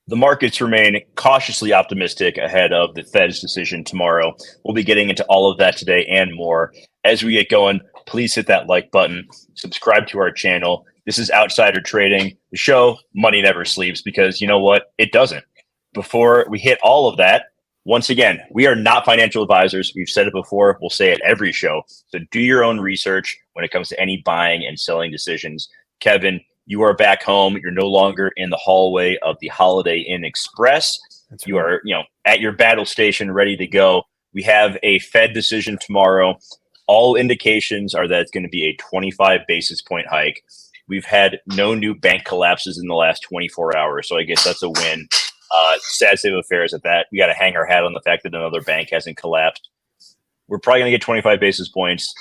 The markets remain cautiously optimistic ahead of the Fed's decision tomorrow. We'll be getting into all of that today and more. As we get going, please hit that like button, subscribe to our channel. This is Outsider Trading, the show Money Never Sleeps, because you know what? It doesn't. Before we hit all of that, once again, we are not financial advisors. We've said it before. We'll say it every show. So do your own research when it comes to any buying and selling decisions. Kevin, you are back home. You're no longer in the hallway of the Holiday Inn Express. That's You right. are, at your battle station, ready to go. We have a Fed decision tomorrow. All indications are that it's going to be a 25 basis point hike. We've had no new bank collapses in the last 24 hours, so I guess that's a win. Sad state of affairs at that. We got to hang our hat on the fact that another bank hasn't collapsed. We're probably going to get 25 basis points.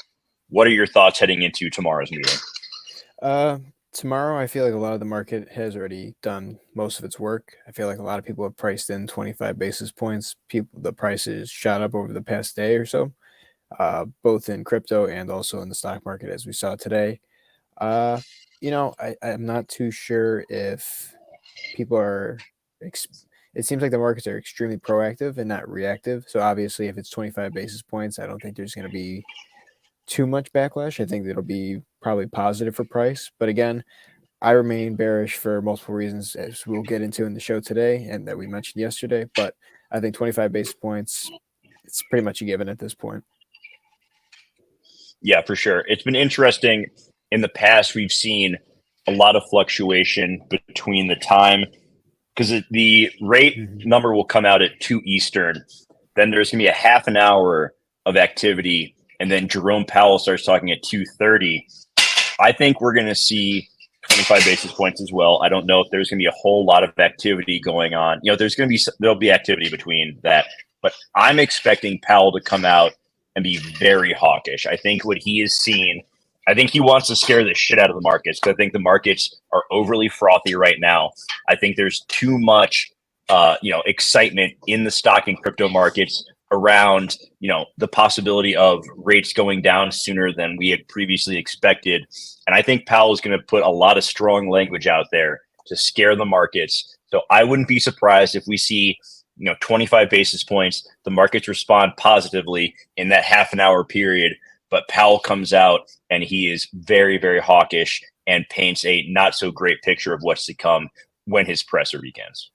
What are your thoughts heading into tomorrow's meeting? Tomorrow, I feel like a lot of the market has already done most of its work. I feel like a lot of people have priced in 25 basis points. The prices shot up over the past day or so, both in crypto and also in the stock market, as we saw today. I'm not too sure if people are. It seems like the markets are extremely proactive and not reactive. So obviously, if it's 25 basis points, I don't think there's going to be too much backlash. I think it'll be probably positive for price. But again, I remain bearish for multiple reasons, as we'll get into in the show today and that we mentioned yesterday. But I think 25 basis points, it's pretty much a given at this point. Yeah, for sure. It's been interesting. In the past, we've seen a lot of fluctuation between the time, because the rate number will come out at 2 Eastern. Then there's going to be a half an hour of activity, and then Jerome Powell starts talking at 2:30. I think we're going to see 25 basis points as well. I don't know if there's going to be a whole lot of activity going on. There'll be activity between that, but I'm expecting Powell to come out and be very hawkish. I think what he is seeing, I think he wants to scare the shit out of the markets, because I think the markets are overly frothy right now. I think there's too much, excitement in the stock and crypto markets around, the possibility of rates going down sooner than we had previously expected. And I think Powell is going to put a lot of strong language out there to scare the markets. So I wouldn't be surprised if we see, 25 basis points, the markets respond positively in that half an hour period. But Powell comes out and he is very, very hawkish and paints a not so great picture of what's to come when his presser begins.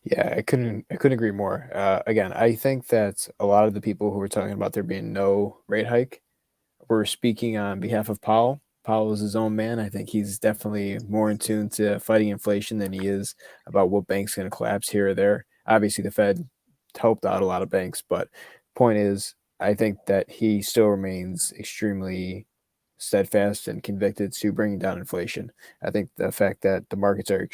Yeah, I couldn't agree more. Again, I think that a lot of the people who were talking about there being no rate hike were speaking on behalf of Powell. Powell is his own man. I think he's definitely more in tune to fighting inflation than he is about what bank's going to collapse here or there. Obviously, the Fed helped out a lot of banks, but point is, I think that he still remains extremely steadfast and convicted to bringing down inflation. I think the fact that the markets are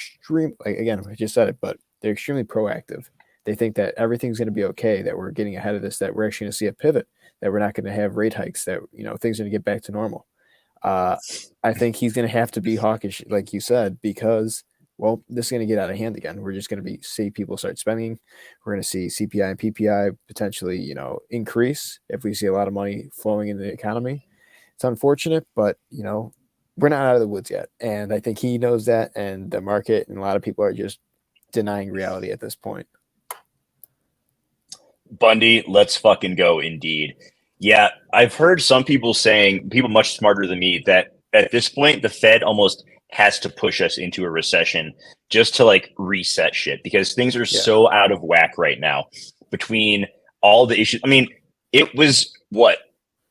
again, I just said it, but they're extremely proactive. They think that everything's going to be okay, that we're getting ahead of this, that we're actually going to see a pivot, that we're not going to have rate hikes, that things are going to get back to normal. I think he's going to have to be hawkish, like you said, because this is going to get out of hand again. We're just going to see people start spending. We're going to see CPI and PPI potentially, increase if we see a lot of money flowing into the economy. It's unfortunate, but we're not out of the woods yet, and I think he knows that, and the market and a lot of people are just denying reality at this point. Bundy, let's fucking go, indeed. Yeah, I've heard some people saying, people much smarter than me, that at this point, the Fed almost has to push us into a recession just to reset shit, because things are so out of whack right now between all the issues. I mean, it was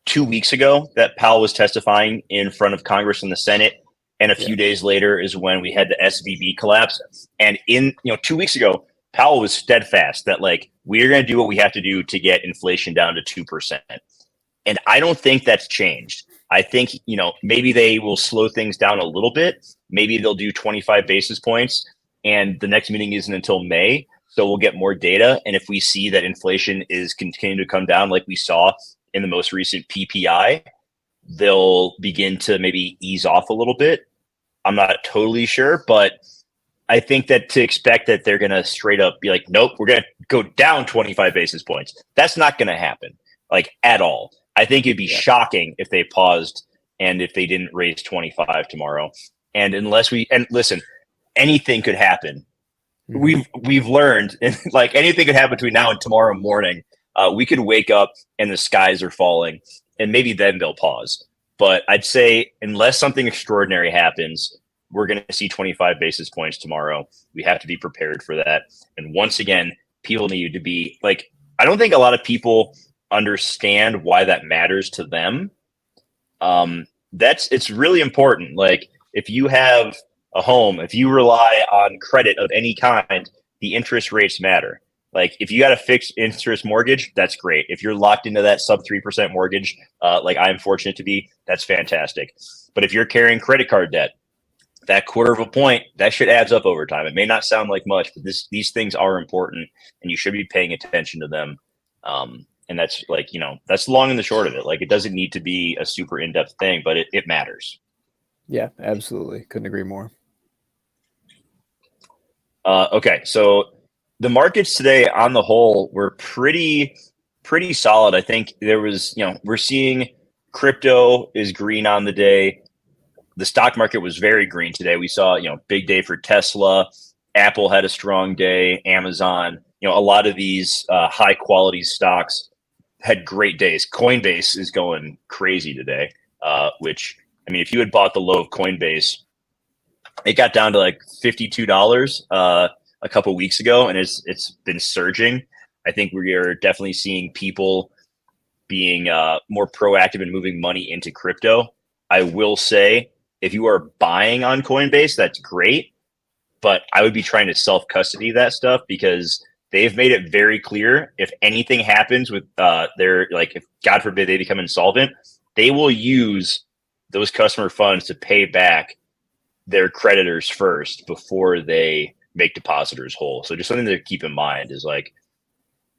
2 weeks ago that Powell was testifying in front of Congress and the Senate. And a few days later is when we had the SVB collapse. And 2 weeks ago, Powell was steadfast that we're going to do what we have to do to get inflation down to 2%. And I don't think that's changed. I think, maybe they will slow things down a little bit. Maybe they'll do 25 basis points, and the next meeting isn't until May. So we'll get more data. And if we see that inflation is continuing to come down like we saw in the most recent PPI, they'll begin to maybe ease off a little bit. I'm not totally sure, but I think that to expect that they're going to straight up be like, nope, we're going to go down 25 basis points. That's not going to happen at all. I think it'd be shocking if they paused and if they didn't raise 25 tomorrow. And listen, anything could happen we've learned, and like anything could happen between now and tomorrow morning. We could wake up and the skies are falling, and maybe then they'll pause. But I'd say unless something extraordinary happens, we're going to see 25 basis points tomorrow. We have to be prepared for that. And once again, people need to be like, I don't think a lot of people understand why that matters to them. It's really important. Like if you have a home, if you rely on credit of any kind, the interest rates matter. Like if you got a fixed interest mortgage, that's great. If you're locked into that sub 3% mortgage, like I'm fortunate to be, that's fantastic. But if you're carrying credit card debt, that quarter of a point, that shit adds up over time. It may not sound like much, but these things are important and you should be paying attention to them. And that's like, that's the long and the short of it. Like it doesn't need to be a super in-depth thing, but it matters. Yeah, absolutely. Couldn't agree more. Okay. So the markets today on the whole were pretty solid. I think there was, we're seeing crypto is green on the day. The stock market was very green today. We saw, big day for Tesla. Apple had a strong day. Amazon, a lot of these high quality stocks had great days. Coinbase is going crazy today, which, I mean, if you had bought the low of Coinbase, it got down to like $52 a couple weeks ago, and it's been surging. I think we are definitely seeing people being more proactive in moving money into crypto. I will say, if you are buying on Coinbase, that's great, but I would be trying to self-custody that stuff because they've made it very clear if anything happens with if God forbid they become insolvent, they will use those customer funds to pay back their creditors first before they make depositors whole. So just something to keep in mind is like,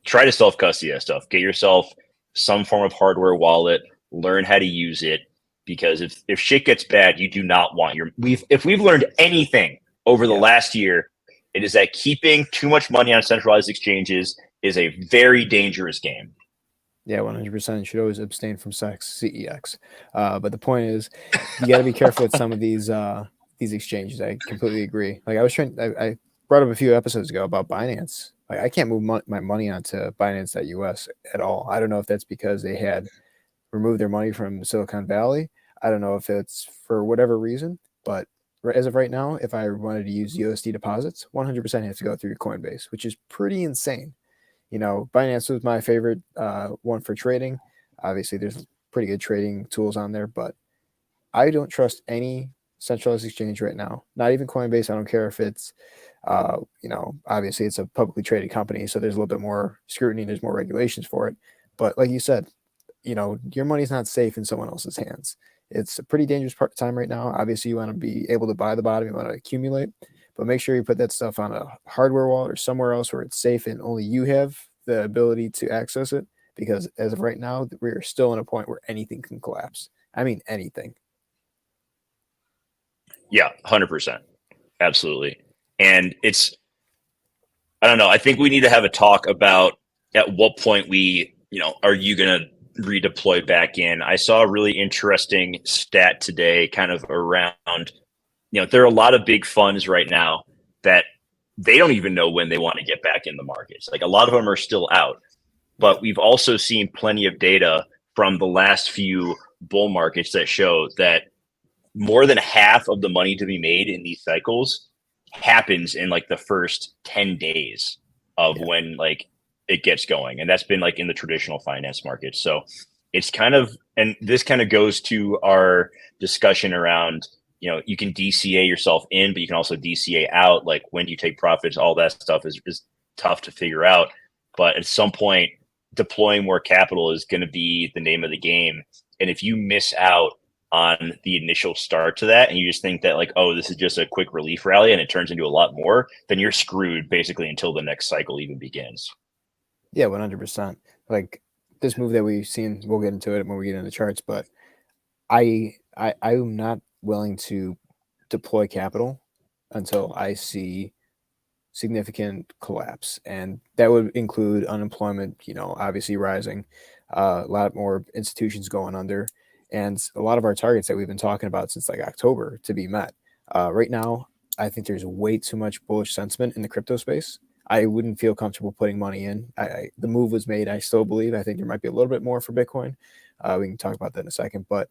try to self-custody that stuff. Get yourself some form of hardware wallet, learn how to use it, because if shit gets bad, you do not want if we've learned anything over the last year, it is that keeping too much money on centralized exchanges is a very dangerous game. Yeah, 100%. You should always abstain from CEX. But the point is, you got to be careful with some of these exchanges. I completely agree. Like I brought up a few episodes ago about Binance. Like I can't move my money onto Binance.us at all. I don't know if that's because they had removed their money from Silicon Valley. I don't know if it's for whatever reason, but as of right now, if I wanted to use USD deposits, 100% has to go through Coinbase, which is pretty insane. Binance was my favorite one for trading. Obviously, there's pretty good trading tools on there, but I don't trust any centralized exchange right now. Not even Coinbase. I don't care if it's, obviously it's a publicly traded company, so there's a little bit more scrutiny. There's more regulations for it. But like you said, your money's not safe in someone else's hands. It's a pretty dangerous time right now. Obviously, you want to be able to buy the bottom. You want to accumulate, but make sure you put that stuff on a hardware wallet or somewhere else where it's safe and only you have the ability to access it. Because as of right now, we are still in a point where anything can collapse. I mean, anything. Yeah, 100%. Absolutely. And I don't know. I think we need to have a talk about at what point are you going to redeploy back in? I saw a really interesting stat today kind of around, there are a lot of big funds right now that they don't even know when they want to get back in the markets. Like a lot of them are still out, but we've also seen plenty of data from the last few bull markets that show that more than half of the money to be made in these cycles happens in like the first 10 days of when like it gets going. And that's been like in the traditional finance market. So it's kind of, and this kind of goes to our discussion around, you can DCA yourself in, but you can also DCA out. Like when do you take profits? All that stuff is tough to figure out. But at some point, deploying more capital is going to be the name of the game. And if you miss out on the initial start to that and you just think that like, oh, this is just a quick relief rally and it turns into a lot more, then you're screwed basically until the next cycle even begins. Yeah, 100%. Like this move that we've seen, we'll get into it when we get into the charts, but I'm not willing to deploy capital until I see significant collapse. And that would include unemployment, obviously rising, a lot more institutions going under, and a lot of our targets that we've been talking about since like October to be met. Right now, I think there's way too much bullish sentiment in the crypto space. I wouldn't feel comfortable putting money in. The move was made. I still believe. I think there might be a little bit more for Bitcoin. We can talk about that in a second, but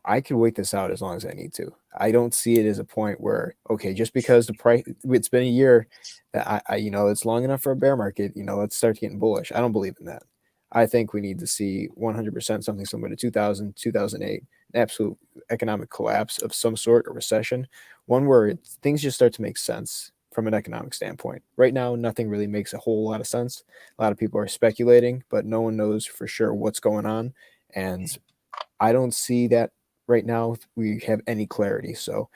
I could wait this out as long as I need to. I don't see it as a point where, okay, just because the price, it's been a year that it's long enough for a bear market, let's start getting bullish. I don't believe in that. I think we need to see 100% something similar to 2000, 2008, an absolute economic collapse of some sort, a recession, one where things just start to make sense from an economic standpoint. Right now, nothing really makes a whole lot of sense. A lot of people are speculating, but no one knows for sure what's going on. And I don't see that right now we have any clarity. So,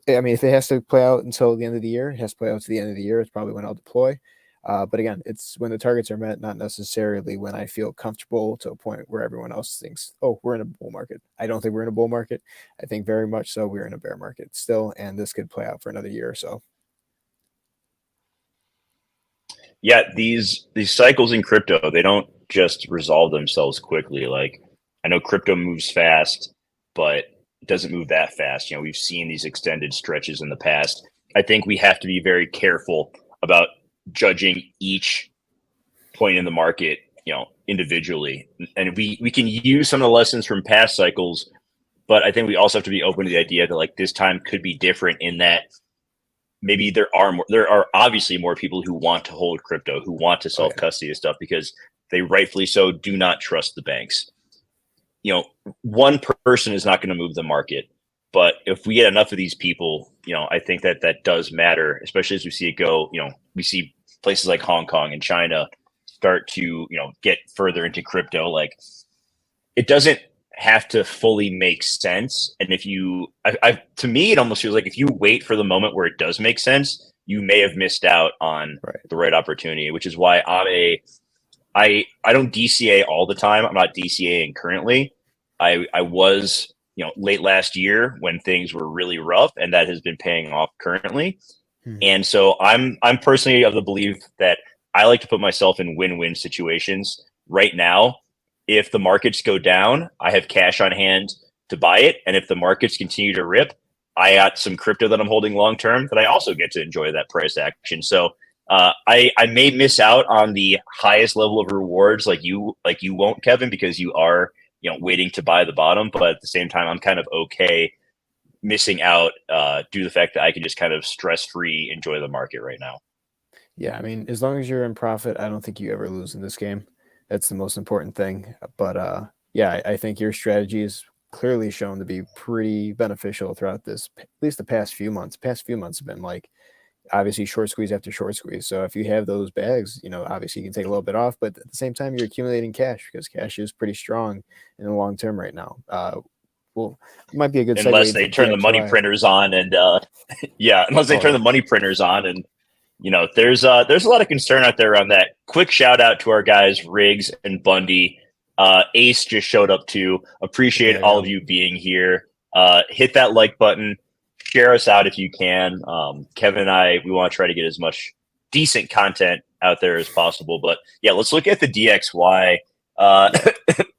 I mean, if it has to play out until the end of the year, it has to play out to the end of the year. It's probably when I'll deploy. But again, it's when the targets are met, not necessarily when I feel comfortable to a point where everyone else thinks, oh, we're in a bull market. I don't think we're in a bull market. I think very much so we're in a bear market still, and this could play out for another year or so. Yeah, these cycles in crypto, they don't just resolve themselves quickly. Like, I know crypto moves fast, but it doesn't move that fast. We've seen these extended stretches in the past. I think we have to be very careful about judging each point in the market, individually. And we can use some of the lessons from past cycles, but I think we also have to be open to the idea that like this time could be different in that maybe there are obviously more people who want to hold crypto, who want to self custody of stuff because they rightfully so do not trust the banks. One person is not going to move the market, but if we get enough of these people, I think that does matter, especially as we see it go. We see places like Hong Kong and China start to, get further into crypto. Like, it doesn't have to fully make sense. And if to me, it almost feels like if you wait for the moment where it does make sense, you may have missed out on the right opportunity, which is why I don't DCA all the time. I'm not DCAing currently. I was, late last year when things were really rough, and that has been paying off currently. And so I'm personally of the belief that I like to put myself in win-win situations right now. If the markets go down, I have cash on hand to buy it. And if the markets continue to rip, I got some crypto that I'm holding long-term that I also get to enjoy that price action. So I may miss out on the highest level of rewards like you won't, Kevin, because you are, waiting to buy the bottom. But at the same time, I'm kind of okay missing out due to the fact that I can just kind of stress-free enjoy the market right now. Yeah, I mean, as long as you're in profit, I don't think you ever lose in this game. That's the most important thing. But yeah, I think your strategy is clearly shown to be pretty beneficial throughout this, at least the past few months. Past few months have been like, obviously short squeeze after short squeeze. So if you have those bags, obviously you can take a little bit off, but at the same time, you're accumulating cash because cash is pretty strong in the long term right now. Well, it might be a good segue unless they turn the money printers on and unless they turn the money printers on and there's a lot of concern out there around that. Quick shout out to our guys Riggs and Bundy. Ace just showed up too. Appreciate all of you being here. Hit that like button. Share us out if you can. Kevin and I, we want to try to get as much decent content out there as possible. But yeah, let's look at the DXY.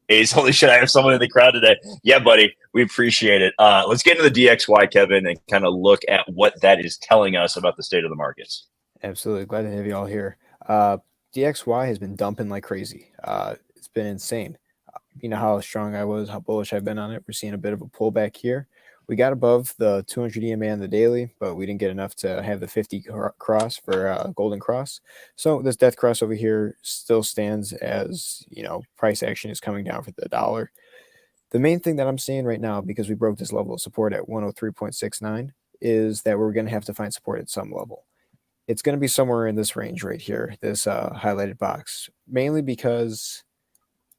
Ace, holy shit, I have someone in the crowd today. Yeah, buddy, we appreciate it. Let's get into the DXY, Kevin, and kind of look at what that is telling us about the state of the markets. Absolutely. Glad to have you all here. DXY has been dumping like crazy. It's been insane. You know how strong I was, how bullish I've been on it. We're seeing a bit of a pullback here. We got above the 200 EMA on the daily, but we didn't get enough to have the 50 cross for golden cross. So this death cross over here still stands as, price action is coming down for the dollar. The main thing that I'm seeing right now, because we broke this level of support at 103.69, is that we're going to have to find support at some level. It's going to be somewhere in this range right here, this highlighted box, mainly because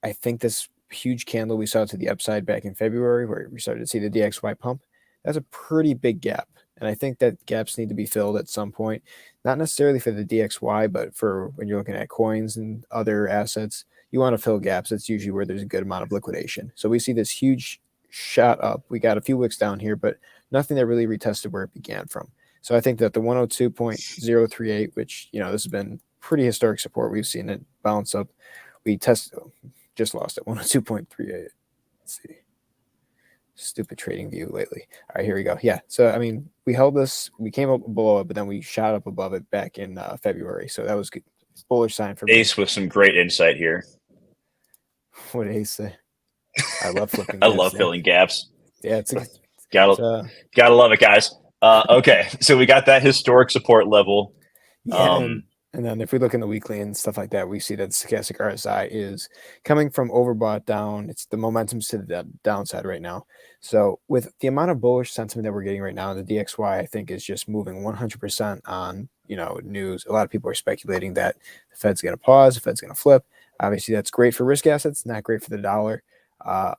I think this huge candle we saw to the upside back in February where we started to see the DXY pump, that's a pretty big gap. And I think that gaps need to be filled at some point, not necessarily for the DXY, but for when you're looking at coins and other assets, you want to fill gaps. That's usually where there's a good amount of liquidation. So we see this huge shot up. We got a few wicks down here, but nothing that really retested where it began from. So I think that the 102.038, which, this has been pretty historic support. We've seen it bounce up. We just lost it, 102.38. Let's see. Stupid trading view lately. All right, here we go. Yeah. So, I mean, we held this, we came up below it, but then we shot up above it back in February. So that was good. Bullish sign for me. Ace with some great insight here. What did Ace say? I love flipping I gaps. love filling gaps. Yeah, Gotta love it, guys. Okay, so we got that historic support level. Yeah, and then if we look in the weekly and stuff like that, we see that the stochastic RSI is coming from overbought down. It's the momentum's to the downside right now. So with the amount of bullish sentiment that we're getting right now, the DXY I think is just moving 100% on news. A lot of people are speculating that the Fed's going to pause, the Fed's going to flip. Obviously, that's great for risk assets, not great for the dollar.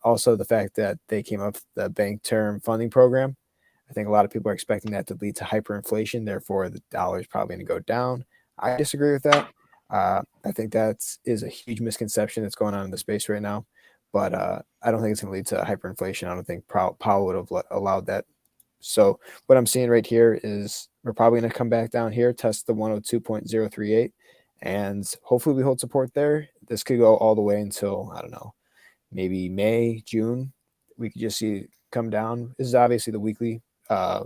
Also, the fact that they came up with the bank term funding program. I think a lot of people are expecting that to lead to hyperinflation. Therefore, the dollar is probably going to go down. I disagree with that. I think that is a huge misconception that's going on in the space right now. But I don't think it's going to lead to hyperinflation. I don't think Powell would have allowed that. So what I'm seeing right here is we're probably going to come back down here, test the 102.038, and hopefully we hold support there. This could go all the way until, I don't know, maybe May, June. We could just see it come down. This is obviously the weekly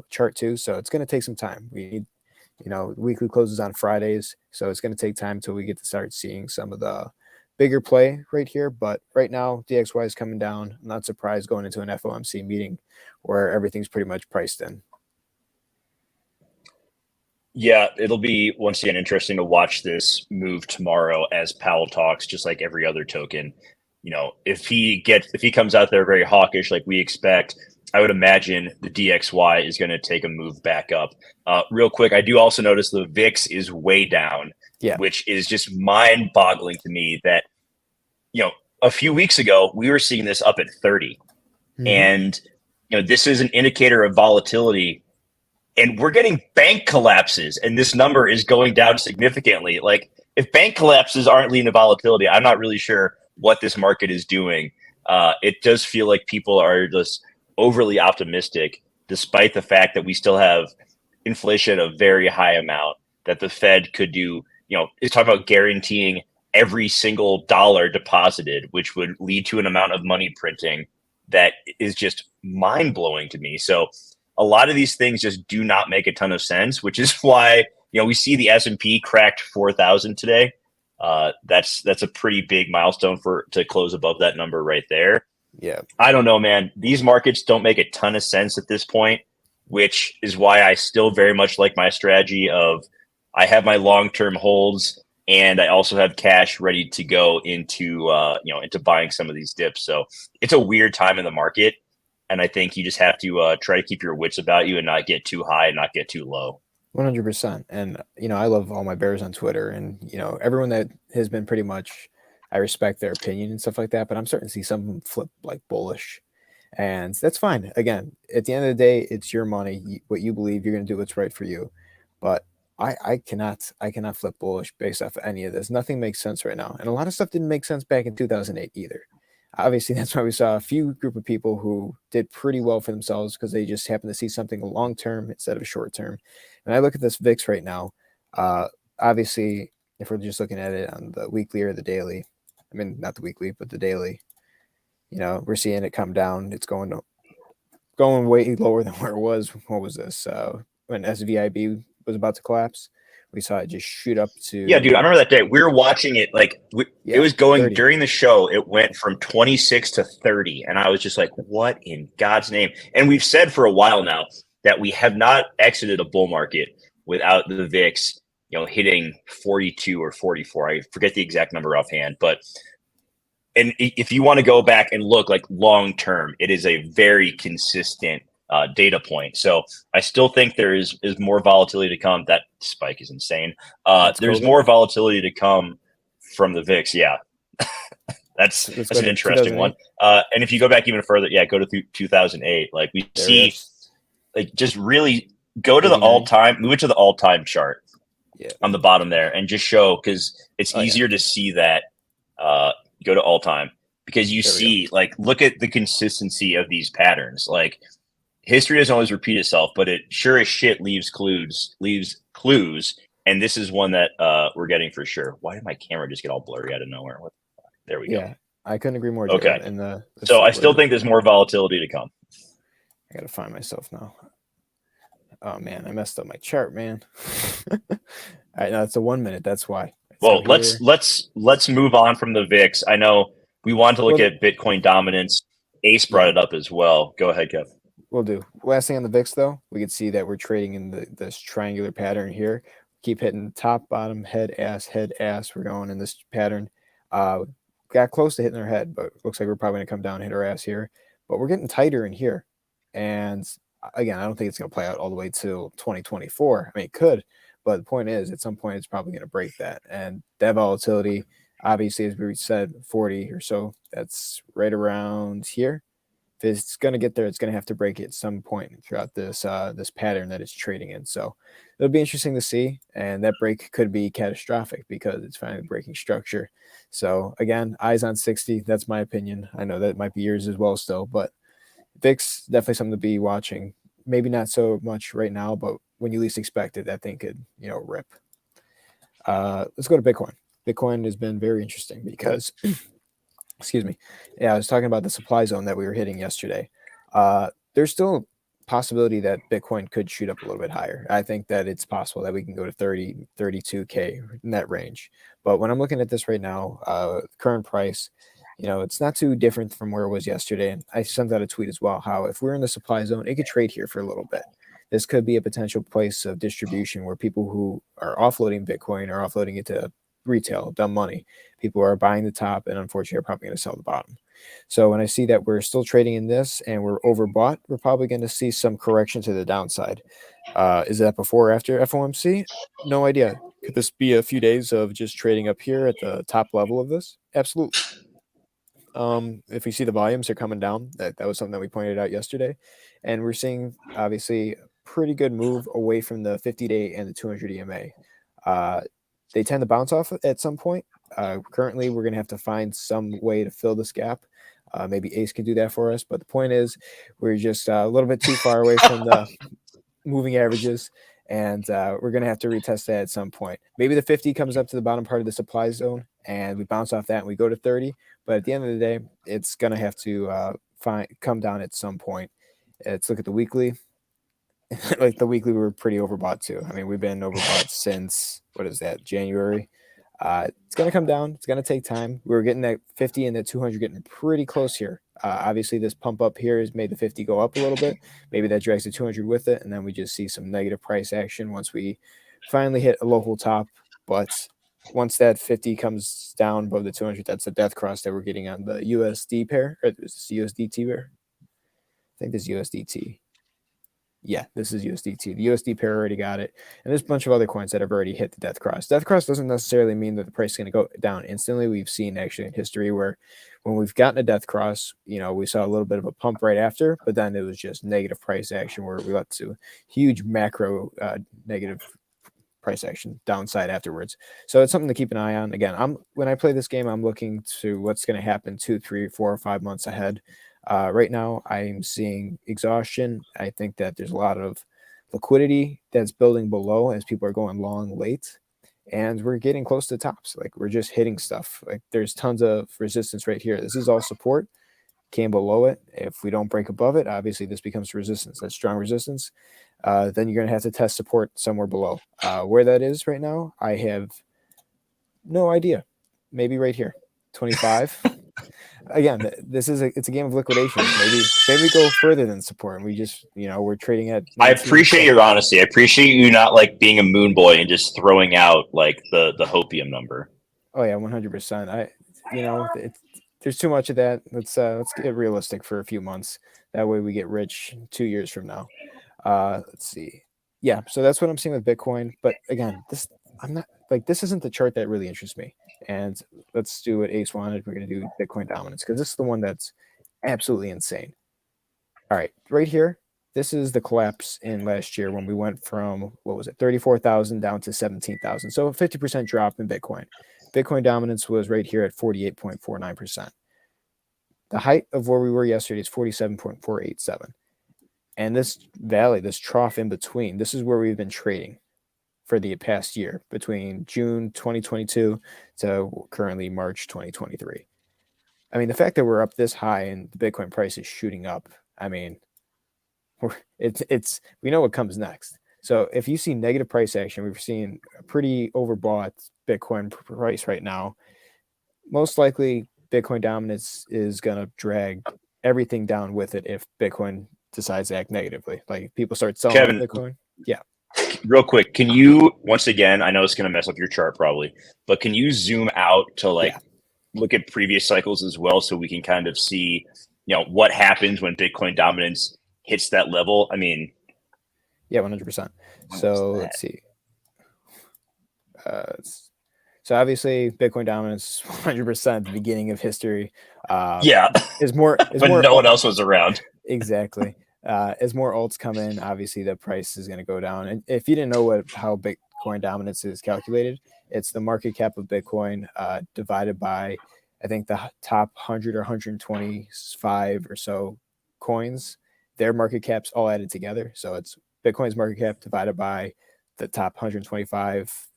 chart too, so it's going to take some time. We need, weekly closes on Fridays, so it's going to take time until we get to start seeing some of the bigger play right here. But right now, DXY is coming down. I'm not surprised going into an FOMC meeting where everything's pretty much priced in. Yeah, it'll be once again interesting to watch this move tomorrow as Powell talks, just like every other token. If he comes out there very hawkish like we expect, I would imagine the DXY is going to take a move back up. Real quick, I do also notice the VIX is way down, which is just mind-boggling to me that, a few weeks ago, we were seeing this up at 30. Mm-hmm. And, this is an indicator of volatility. And we're getting bank collapses, and this number is going down significantly. Like, if bank collapses aren't leading to volatility, I'm not really sure what this market is doing. It does feel like people are just overly optimistic, despite the fact that we still have inflation at a very high amount, that the Fed could do, it's talking about guaranteeing every single dollar deposited, which would lead to an amount of money printing that is just mind-blowing to me. So a lot of these things just do not make a ton of sense, which is why, we see the S&P cracked 4,000 today. That's a pretty big milestone to close above that number right there. Yeah. I don't know, man. These markets don't make a ton of sense at this point, which is why I still very much like my strategy of I have my long-term holds and I also have cash ready to go into buying some of these dips. So it's a weird time in the market. And I think you just have to try to keep your wits about you and not get too high and not get too low. 100%. And, I love all my bears on Twitter and, everyone that has been pretty much, I respect their opinion and stuff like that, but I'm starting to see some of them flip like bullish, and that's fine. Again, at the end of the day, it's your money. What you believe, you're going to do what's right for you. But I cannot flip bullish based off of any of this. Nothing makes sense right now. And a lot of stuff didn't make sense back in 2008 either. Obviously, that's why we saw a few group of people who did pretty well for themselves because they just happened to see something long-term instead of short-term. And I look at this VIX right now, obviously, if we're just looking at it on the weekly or the daily, I mean, not the weekly, but the daily, we're seeing it come down. It's going way lower than where it was. What was this? When SVIB was about to collapse, we saw it just shoot up to. Yeah, dude, I remember that day. We were watching it it was going 30. During the show. It went from 26 to 30. And I was just like, what in God's name? And we've said for a while now that we have not exited a bull market without the VIX, hitting 42 or 44. I forget the exact number offhand, and if you want to go back and look like long term, it is a very consistent data point. So I still think there is more volatility to come. That spike is insane. There's more volatility to come from the VIX. Yeah, that's an interesting one. And if you go back even further, go to 2008. Like we see, like just really go to the all-time, move it to the all-time chart on the bottom there, and just show because it's easier to see that. Go to all-time because you see, like, look at the consistency of these patterns. Like, history doesn't always repeat itself, but it sure as shit leaves clues. And this is one that we're getting for sure. Why did my camera just get all blurry out of nowhere? There we go. Yeah, I couldn't agree more. Okay. So I still think there's more volatility to come. I gotta find myself now. Oh man, I messed up my chart, man. All right, now it's a 1 minute. That's why. Well, So here, let's move on from the VIX. I know we want to look well, at Bitcoin dominance. Ace brought yeah, it up as well. Go ahead, Kev. we'll do. Last thing on the VIX though, we can see that we're trading in this triangular pattern here. Keep hitting top, bottom, head, ass, head, ass. We're going in this pattern. Got close to hitting our head, but looks like we're probably gonna come down and hit our ass here. But we're getting tighter in here, and again, I don't think it's gonna play out all the way till 2024. I mean, it could, but the point is, at some point, it's probably gonna break that, and that volatility. Obviously, as we said, 40 or so. That's right around here. If it's going to get there, it's going to have to break it at some point throughout this pattern that it's trading in. So it'll be interesting to see, and that break could be catastrophic because it's finally breaking structure. So again, eyes on 60. That's my opinion. I know that might be yours as well still, but VIX definitely something to be watching. Maybe not so much right now, but when you least expect it, that thing could rip. Let's go to Bitcoin. Bitcoin has been very interesting because excuse me. Yeah, I was talking about the supply zone that we were hitting yesterday. There's still a possibility that Bitcoin could shoot up a little bit higher. I think that it's possible that we can go to 30, 32K in that range. But when I'm looking at this right now, current price, it's not too different from where it was yesterday. And I sent out a tweet as well, how if we're in the supply zone, it could trade here for a little bit. This could be a potential place of distribution where people who are offloading Bitcoin are offloading it to retail, dumb money. People are buying the top and unfortunately are probably going to sell the bottom. So when I see that we're still trading in this and we're overbought, we're probably going to see some correction to the downside. Is that before or after FOMC? No idea. Could this be a few days of just trading up here at the top level of this? Absolutely. If we see the volumes are coming down, that was something that we pointed out yesterday, and we're seeing obviously pretty good move away from the 50-day and the 200 EMA. They tend to bounce off at some point. Currently, we're going to have to find some way to fill this gap. Maybe Ace can do that for us, but the point is, we're just a little bit too far away from the moving averages, and we're going to have to retest that at some point. Maybe the 50 comes up to the bottom part of the supply zone, and we bounce off that and we go to 30. But at the end of the day, it's going to have to come down at some point. Let's look at the weekly. Like the weekly, we were pretty overbought too. I mean, we've been overbought since, what is that, January? It's going to come down. It's going to take time. We're getting that 50 and that 200 getting pretty close here. Obviously, this pump up here has made the 50 go up a little bit. Maybe that drags the 200 with it, and then we just see some negative price action once we finally hit a local top. But once that 50 comes down above the 200, that's the death cross that we're getting on the USD pair, or this USDT pair. I think this is USDT. Yeah, this is USDT. The USD pair already got it. And there's a bunch of other coins that have already hit the death cross. Death cross doesn't necessarily mean that the price is going to go down instantly. We've seen actually in history where when we've gotten a death cross, we saw a little bit of a pump right after, but then it was just negative price action where we got to huge macro negative price action downside afterwards. So it's something to keep an eye on. Again, when I play this game, I'm looking to what's going to happen 2, 3, 4, or 5 months ahead. Right now, I'm seeing exhaustion. I think that there's a lot of liquidity that's building below as people are going long late, and we're getting close to tops. Like we're just hitting stuff. Like there's tons of resistance right here. This is all support. Came below it. If we don't break above it, obviously this becomes resistance. That's strong resistance. Then you're going to have to test support somewhere below. Where that is right now, I have no idea. Maybe right here, 25. Again, it's a game of liquidations. Maybe we go further than support, and we just we're trading at. I appreciate your honesty. I appreciate you not like being a moon boy and just throwing out like the hopium number. Oh yeah, 100%. There's too much of that. Let's get realistic for a few months. That way we get rich 2 years from now. Let's see. Yeah, so that's what I'm seeing with Bitcoin. But again, this isn't the chart that really interests me. And let's do what Ace wanted. We're going to do Bitcoin dominance because this is the one that's absolutely insane. All right, right here, this is the collapse in last year when we went from, 34,000 down to 17,000. So a 50% drop in Bitcoin. Bitcoin dominance was right here at 48.49%. The height of where we were yesterday is 47.487. And this valley, this trough in between, this is where we've been trading for the past year between June 2022 to currently March 2023. I mean, the fact that we're up this high and the Bitcoin price is shooting up, I mean, it's we know what comes next. So if you see negative price action, we've seen a pretty overbought Bitcoin price right now. Most likely, Bitcoin dominance is going to drag everything down with it if Bitcoin decides to act negatively. Like people start selling Kevin, Bitcoin. Yeah. real quick, can you once again? I know it's going to mess up your chart probably, but can you zoom out to like look at previous cycles as well, so we can kind of see, what happens when Bitcoin dominance hits that level? I mean, yeah, 100%. So let's see. So obviously, Bitcoin dominance 100% the beginning of history. Is more when no one else was around. Exactly. As more alts come in, obviously the price is going to go down. And if you didn't know how Bitcoin dominance is calculated, it's the market cap of Bitcoin divided by, I think, the top 100 or 125 or so coins. Their market caps all added together. So it's Bitcoin's market cap divided by the top 125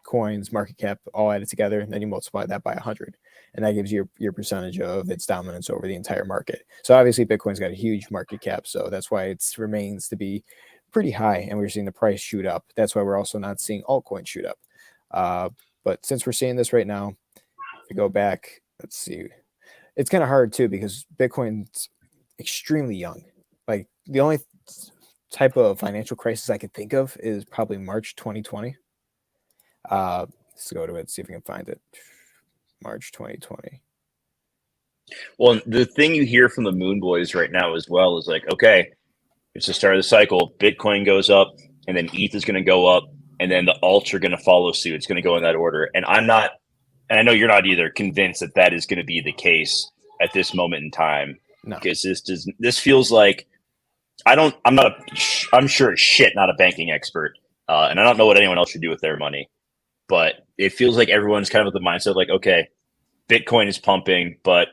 coins market cap all added together, and then you multiply that by 100, and that gives you your percentage of its dominance over the entire market. So obviously Bitcoin's got a huge market cap, so that's why it remains to be pretty high, and we're seeing the price shoot up. That's why we're also not seeing altcoins shoot up. But since we're seeing this right now, if we go back, let's see, it's kind of hard too because Bitcoin's extremely young. Like the only type of financial crisis I could think of is probably March 2020. Let's go to it, see if we can find it. March 2020. Well, the thing you hear from the Moon Boys right now as well is like, okay, it's the start of the cycle. Bitcoin goes up, and then ETH is going to go up, and then the alts are going to follow suit. It's going to go in that order. And I'm not, and I know you're not either, convinced that that is going to be the case at this moment in time. No, because this feels like I'm sure as shit not a banking expert, and I don't know what anyone else should do with their money. But it feels like everyone's kind of with the mindset like, okay, Bitcoin is pumping, but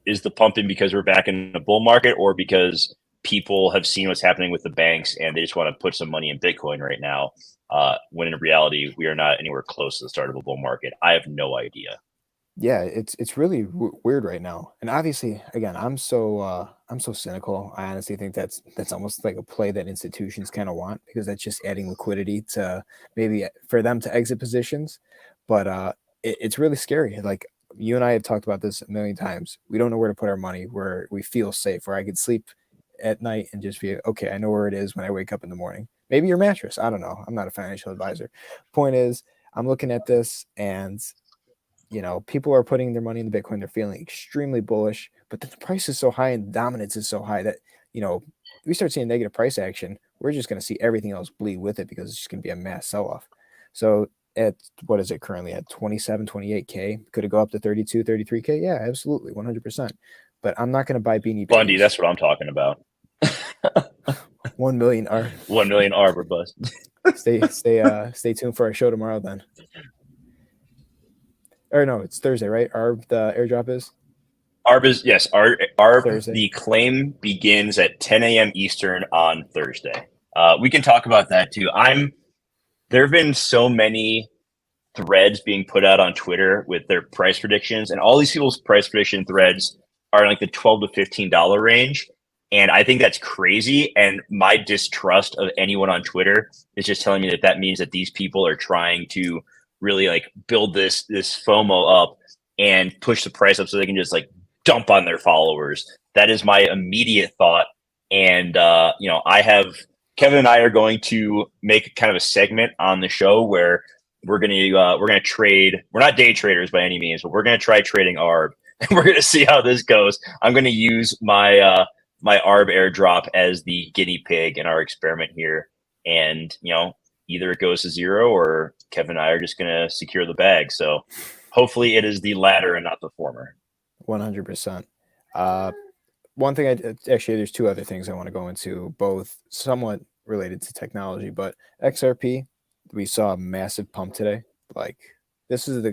is the pumping because we're back in the bull market or because people have seen what's happening with the banks and they just want to put some money in Bitcoin right now? When in reality, we are not anywhere close to the start of a bull market. I have no idea. Yeah, it's really weird right now. And obviously, again, I'm so cynical. I honestly think that's almost like a play that institutions kind of want because that's just adding liquidity to maybe for them to exit positions. But it's really scary. Like you and I have talked about this a million times. We don't know where to put our money where we feel safe, where I could sleep at night and just be okay. I know where it is when I wake up in the morning. Maybe your mattress. I don't know. I'm not a financial advisor. Point is, I'm looking at this and people are putting their money in the Bitcoin. They're feeling extremely bullish, but the price is so high and dominance is so high that, we start seeing negative price action. We're just going to see everything else bleed with it because it's just going to be a mass sell-off. So at, what is it currently at 27, 28K? Could it go up to 32, 33K? Yeah, absolutely. 100%. But I'm not going to buy Beanie Babies. Bundy, that's what I'm talking about. 1 million R. 1 million Arbor bust. Stay tuned for our show tomorrow then. Or no, it's Thursday, right? The airdrop is? ARB is, yes. ARB, Thursday. the claim begins at 10 a.m. Eastern on Thursday. We can talk about that too. There have been so many threads being put out on Twitter with their price predictions, and all these people's price prediction threads are in like the $12 to $15 range. And I think that's crazy. And my distrust of anyone on Twitter is just telling me that means that these people are trying to really like build this FOMO up and push the price up so they can just like dump on their followers. That is my immediate thought. And Kevin and I are going to make kind of a segment on the show where we're gonna trade. We're not day traders by any means, but we're gonna try trading ARB, and we're gonna see how this goes. I'm gonna use my ARB airdrop as the guinea pig in our experiment here, and either it goes to zero or Kevin and I are just going to secure the bag. So hopefully it is the latter and not the former. 100%. One thing actually, there's two other things I want to go into, both somewhat related to technology, but XRP, we saw a massive pump today. Like this is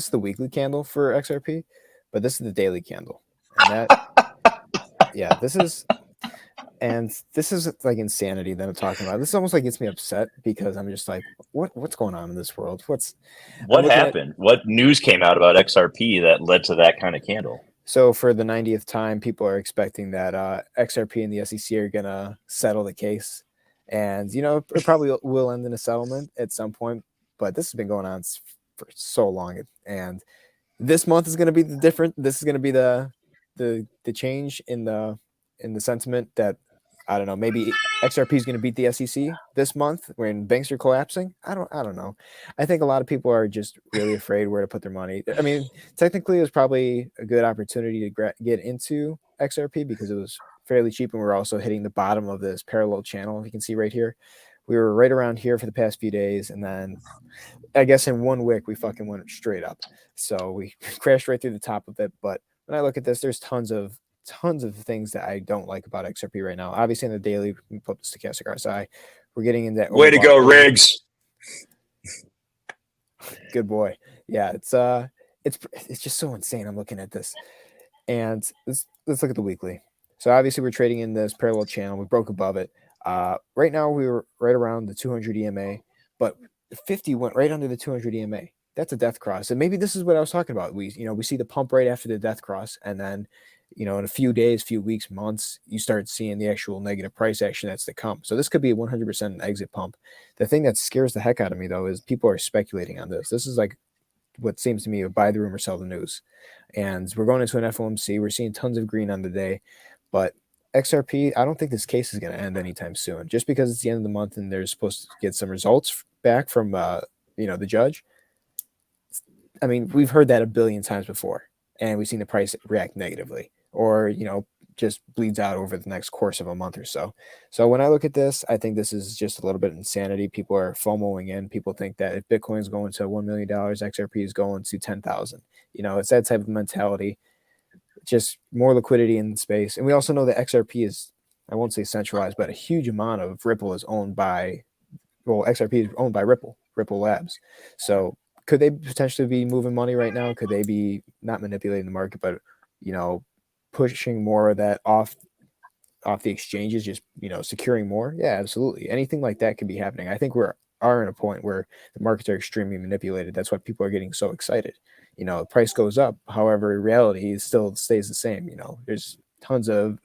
the weekly candle for XRP, but this is the daily candle. And yeah, this is like insanity that I'm talking about. This almost like gets me upset because I'm just like, what's going on in this world? What happened? What news came out about XRP that led to that kind of candle? So for the 90th time, people are expecting that XRP and the SEC are going to settle the case. And, it probably will end in a settlement at some point, but this has been going on for so long. And this month is going to be the different. This is going to be the change in the sentiment that, I don't know, maybe XRP is going to beat the SEC this month when banks are collapsing. I don't know. I think a lot of people are just really afraid where to put their money. I mean, technically, it was probably a good opportunity to get into XRP because it was fairly cheap, and we're also hitting the bottom of this parallel channel. You can see right here, we were right around here for the past few days, and then I guess in 1 wick we fucking went straight up. So we crashed right through the top of it. But when I look at this, there's tons of things that I don't like about XRP right now. Obviously, in the daily, we put the stochastic RSI. We're getting in that. Way to go, Riggs. Good boy. Yeah, it's just so insane. I'm looking at this, and let's look at the weekly. So obviously, we're trading in this parallel channel. We broke above it. Right now, we were right around the 200 EMA, but 50 went right under the 200 EMA. That's a death cross. And maybe this is what I was talking about. We see the pump right after the death cross. And then, in a few days, few weeks, months, you start seeing the actual negative price action that's to come. So this could be a 100% an exit pump. The thing that scares the heck out of me, though, is people are speculating on this. This is like what seems to me a buy the rumor, sell the news. And we're going into an FOMC. We're seeing tons of green on the day. But XRP, I don't think this case is going to end anytime soon. Just because it's the end of the month and they're supposed to get some results back from the judge. I mean, we've heard that a billion times before, and we've seen the price react negatively, or just bleeds out over the next course of a month or so. So when I look at this, I think this is just a little bit of insanity. People are FOMOing in. People think that if Bitcoin's going to $1 million, XRP is going to 10,000. It's that type of mentality. Just more liquidity in space, and we also know that XRP is, I won't say centralized, but a huge amount of Ripple is owned by. Well, XRP is owned by Ripple Labs. So could they potentially be moving money right now? Could they be not manipulating the market, but pushing more of that off the exchanges, just securing more? Yeah, absolutely. Anything like that could be happening. I think we're in a point where the markets are extremely manipulated. That's why people are getting so excited. The price goes up. However, reality still stays the same. There's tons of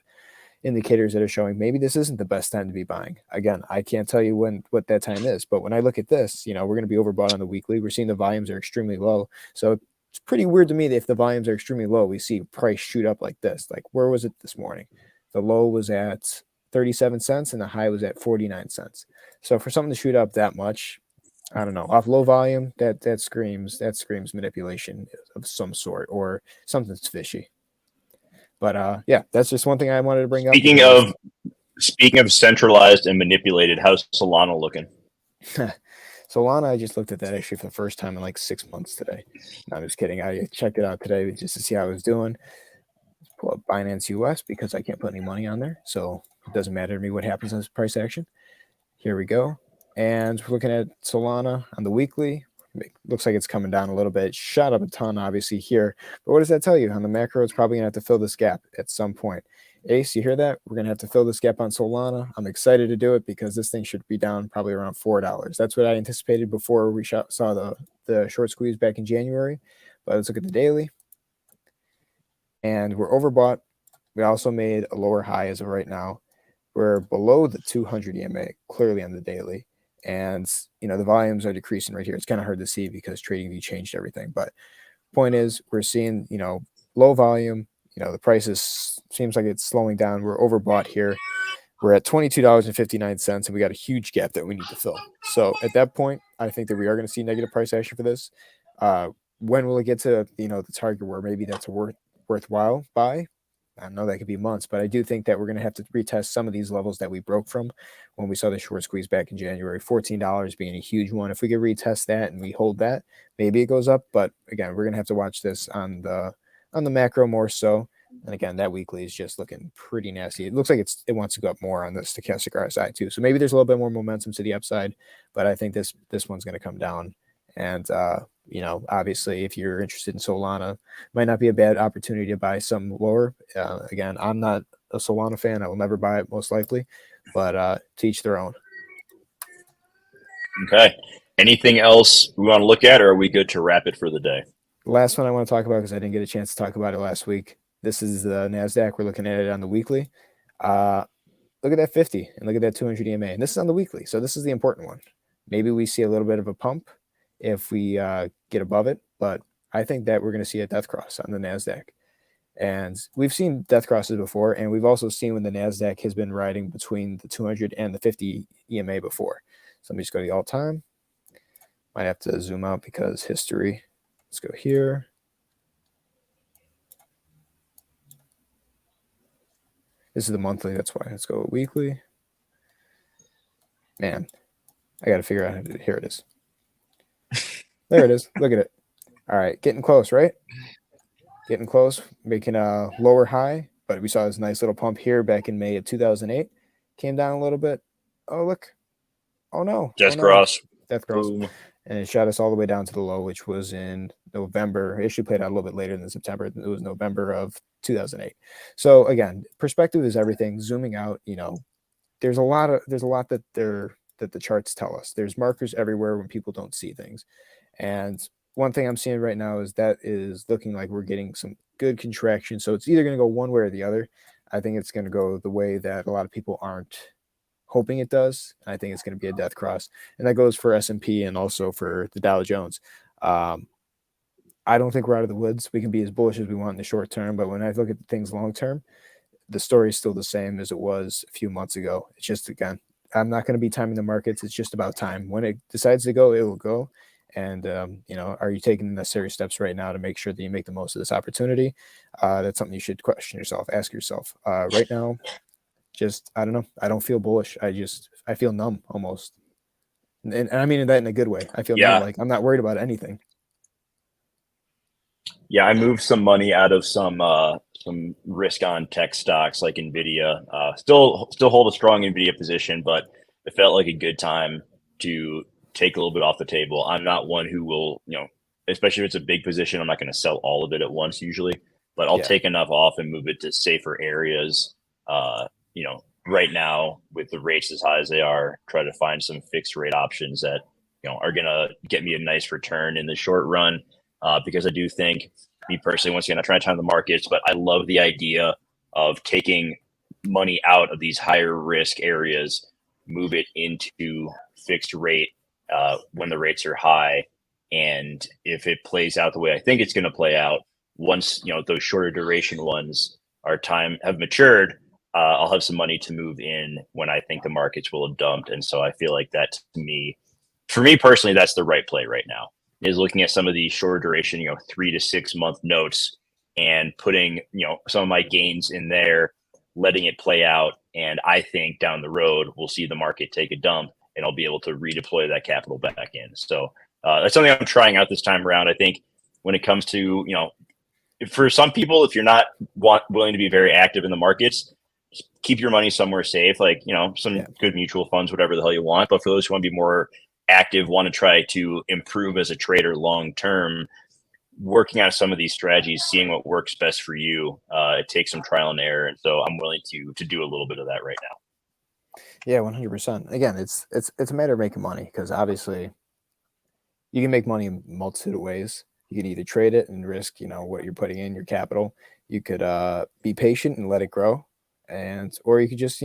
indicators that are showing maybe this isn't the best time to be buying. Again, I can't tell you what that time is, but when I look at this, we're going to be overbought on the weekly. We're seeing the volumes are extremely low. So it's pretty weird to me that if the volumes are extremely low, we see price shoot up like this. Like, where was it this morning? The low was at 37 cents and the high was at 49 cents. So for something to shoot up that much, I don't know, off low volume, that screams manipulation of some sort, or something's fishy. But yeah, that's just one thing I wanted to bring up. Speaking of centralized and manipulated, how's Solana looking? Solana, I just looked at that actually for the first time in like 6 months today. No, I'm just kidding. I checked it out today just to see how it was doing. Pull up Binance US because I can't put any money on there, so it doesn't matter to me what happens in this price action. Here we go. And we're looking at Solana on the weekly. It looks like it's coming down a little bit. Shot up a ton, obviously, here. But what does that tell you? On the macro, it's probably going to have to fill this gap at some point. Ace, you hear that? We're going to have to fill this gap on Solana. I'm excited to do it because this thing should be down probably around $4. That's what I anticipated before we saw the short squeeze back in January. But let's look at the daily. And we're overbought. We also made a lower high as of right now. We're below the 200 EMA, clearly on the daily. And, the volumes are decreasing right here. It's kind of hard to see because TradingView changed everything. But point is, we're seeing, low volume. The prices seems like it's slowing down. We're overbought here. We're at $22.59, and we got a huge gap that we need to fill. So at that point, I think that we are going to see negative price action for this. When will it get to, the target where maybe that's a worthwhile buy? I don't know, that could be months, but I do think that we're going to have to retest some of these levels that we broke from when we saw the short squeeze back in January. $14 being a huge one. If we could retest that and we hold that, maybe it goes up. But again, we're going to have to watch this on the macro more so. And again, that weekly is just looking pretty nasty. It looks like it wants to go up more on the stochastic RSI too. So maybe there's a little bit more momentum to the upside, but I think this one's going to come down. And obviously, if you're interested in Solana, might not be a bad opportunity to buy some lower. Again, I'm not a Solana fan. I will never buy it, most likely, but to each their own. Okay. Anything else we want to look at, or are we good to wrap it for the day? The last one I want to talk about, because I didn't get a chance to talk about it last week, This is the NASDAQ. We're looking at it on the weekly. Look at that 50 and look at that 200 EMA. And this is on the weekly. So this is the important one. Maybe we see a little bit of a pump if we get above it. But I think that we're going to see a death cross on the NASDAQ. And we've seen death crosses before. And we've also seen when the NASDAQ has been riding between the 200 and the 50 EMA before. So let me just go to the all-time. Might have to zoom out because history. Let's go here. This is the monthly. That's why. Let's go weekly. Man, I got to figure out how to do it. Here it is. There it is. Look at it. All right. Getting close, right? Getting close. Making a lower high. But we saw this nice little pump here back in May of 2008. Came down a little bit. Oh, look. Oh, no. Death cross. Death cross. Boom. And it shot us all the way down to the low, which was in November. It actually played out a little bit later than September. It was November of 2008. So again, perspective is everything. Zooming out, there's a lot that the charts tell us. There's markers everywhere when people don't see things. And one thing I'm seeing right now is that is looking like we're getting some good contraction. So it's either going to go one way or the other. I think it's going to go the way that a lot of people aren't hoping it does. I think it's going to be a death cross, and that goes for S&P and also for the Dow Jones. I don't think we're out of the woods. We can be as bullish as we want in the short term, but when I look at things long term, the story is still the same as it was a few months ago. It's just, again, I'm not going to be timing the markets. It's just about time. When it decides to go, it will go. And are you taking the necessary steps right now to make sure that you make the most of this opportunity? That's something you should question yourself, ask yourself. Right now, just, I don't know. I don't feel bullish. I feel numb almost. And I mean that in a good way. I feel numb, like I'm not worried about anything. Yeah, I moved some money out of some risk on tech stocks like Nvidia. Still hold a strong Nvidia position, but it felt like a good time to take a little bit off the table. I'm not one who will, especially if it's a big position, I'm not going to sell all of it at once usually, but I'll take enough off and move it to safer areas. Right now with the rates as high as they are, try to find some fixed rate options that, are going to get me a nice return in the short run. Because I do think, me personally, once again, I try to time the markets, but I love the idea of taking money out of these higher risk areas, move it into fixed rate when the rates are high. And if it plays out the way I think it's going to play out, once, those shorter duration ones have matured, I'll have some money to move in when I think the markets will have dumped. And so I feel like that, for me personally, that's the right play right now, is looking at some of these shorter duration, 3 to 6 month notes and putting, some of my gains in there, letting it play out. And I think down the road, we'll see the market take a dump and I'll be able to redeploy that capital back in. So that's something I'm trying out this time around. I think when it comes to, for some people, if you're not willing to be very active in the markets, keep your money somewhere safe, like, some good mutual funds, whatever the hell you want. But for those who want to be more active, want to try to improve as a trader long term, working on some of these strategies, seeing what works best for you, it takes some trial and error. And so I'm willing to do a little bit of that right now. Yeah, 100%. Again, it's a matter of making money, because obviously you can make money in a multitude of ways. You can either trade it and risk, what you're putting in, your capital. You could be patient and let it grow. Or you could just,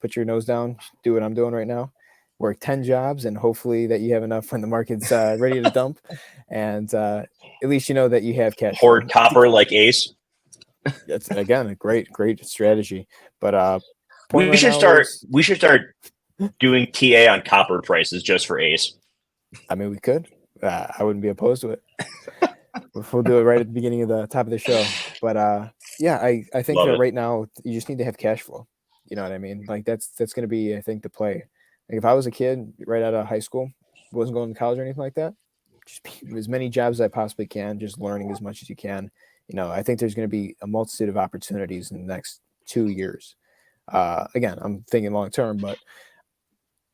put your nose down, do what I'm doing right now, work 10 jobs, and hopefully that you have enough when the market's ready to dump. And at least you know that you have cash. Hoard copper like Ace. That's, again, a great strategy. But we should start doing TA on copper prices just for Ace. I mean, we could. I wouldn't be opposed to it. We'll do it right at the beginning of the top of the show. But yeah, I think that right now you just need to have cash flow. You know what I mean? Like that's going to be, I think, the play. Like if I was a kid right out of high school, wasn't going to college or anything like that, just as many jobs as I possibly can, just learning as much as you can. I think there's going to be a multitude of opportunities in the next 2 years. Again, I'm thinking long term, but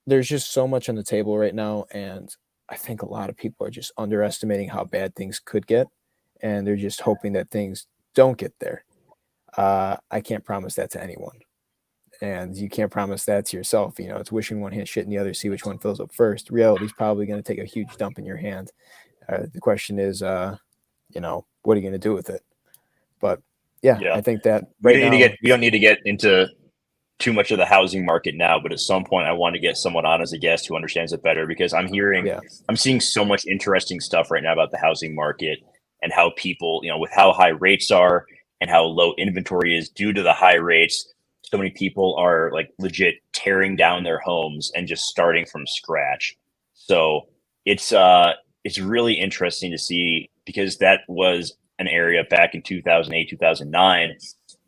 there's just so much on the table right now, and I think a lot of people are just underestimating how bad things could get, and they're just hoping that things don't get there. I can't promise that to anyone, and you can't promise that to yourself. It's wishing one hand, shit in the other, see which one fills up first. Reality is probably going to take a huge dump in your hand. The question is, what are you going to do with it? But Yeah, I think that right now, we don't need to get into too much of the housing market now, but at some point I want to get someone on as a guest who understands it better, because yeah, I'm seeing so much interesting stuff right now about the housing market and how people, with how high rates are and how low inventory is due to the high rates, so many people are like legit tearing down their homes and just starting from scratch. So it's really interesting to see, because that was an area back in 2008, 2009,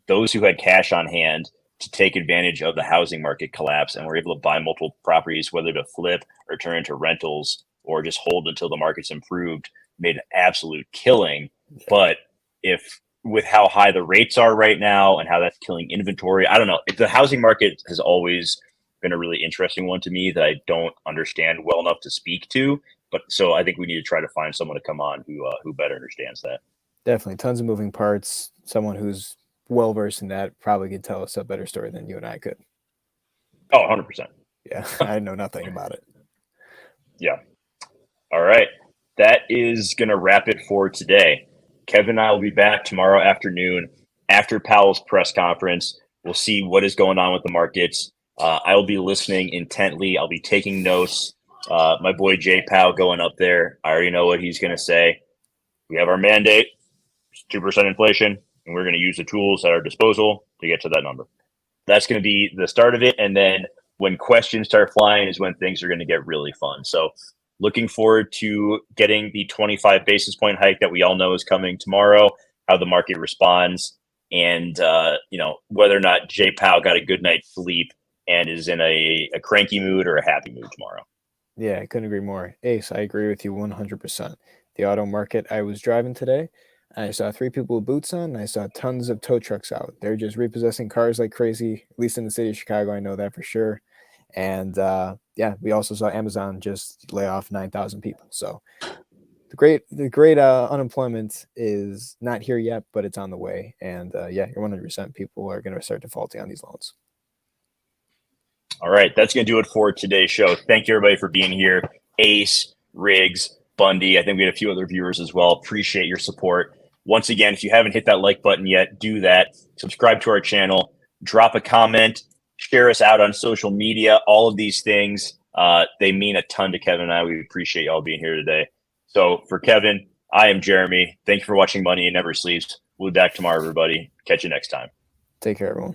those who had cash on hand to take advantage of the housing market collapse and were able to buy multiple properties, whether to flip or turn into rentals or just hold until the market's improved, made an absolute killing. But if with how high the rates are right now and how that's killing inventory, I don't know. The housing market has always been a really interesting one to me that I don't understand well enough to speak to. But so I think we need to try to find someone to come on who better understands that. definitely tons of moving parts. Someone who's well versed in that probably could tell us a better story than you and I could. Oh, 100%. Yeah, I know nothing about it. Yeah. All right. That is going to wrap it for today. Kevin and I will be back tomorrow afternoon after Powell's press conference. We'll see what is going on with the markets. I will be listening intently. I'll be taking notes. My boy Jay Powell going up there. I already know what he's going to say. We have our mandate, 2% inflation, and we're going to use the tools at our disposal to get to that number. That's going to be the start of it. And then when questions start flying is when things are going to get really fun. So looking forward to getting the 25 basis point hike that we all know is coming tomorrow, how the market responds, and whether or not Jay Powell got a good night's sleep and is in a cranky mood or a happy mood tomorrow. Yeah, I couldn't agree more. Ace, I agree with you 100%. The auto market, I was driving today. I saw 3 people with boots on, and I saw tons of tow trucks out. They're just repossessing cars like crazy, at least in the city of Chicago. I know that for sure. And yeah, we also saw Amazon just lay off 9,000 people. So the great unemployment is not here yet, but it's on the way. And yeah, you're 100%. People are going to start defaulting on these loans. All right, that's going to do it for today's show. Thank you, everybody, for being here. Ace, Riggs, Bundy. I think we had a few other viewers as well. Appreciate your support. Once again, if you haven't hit that like button yet, do that. Subscribe to our channel. Drop a comment. Share us out on social media. All of these things, they mean a ton to Kevin and I. We appreciate y'all being here today. So for Kevin, I am Jeremy. Thank you for watching Money and Never Sleeps. We'll be back tomorrow, everybody. Catch you next time. Take care, everyone.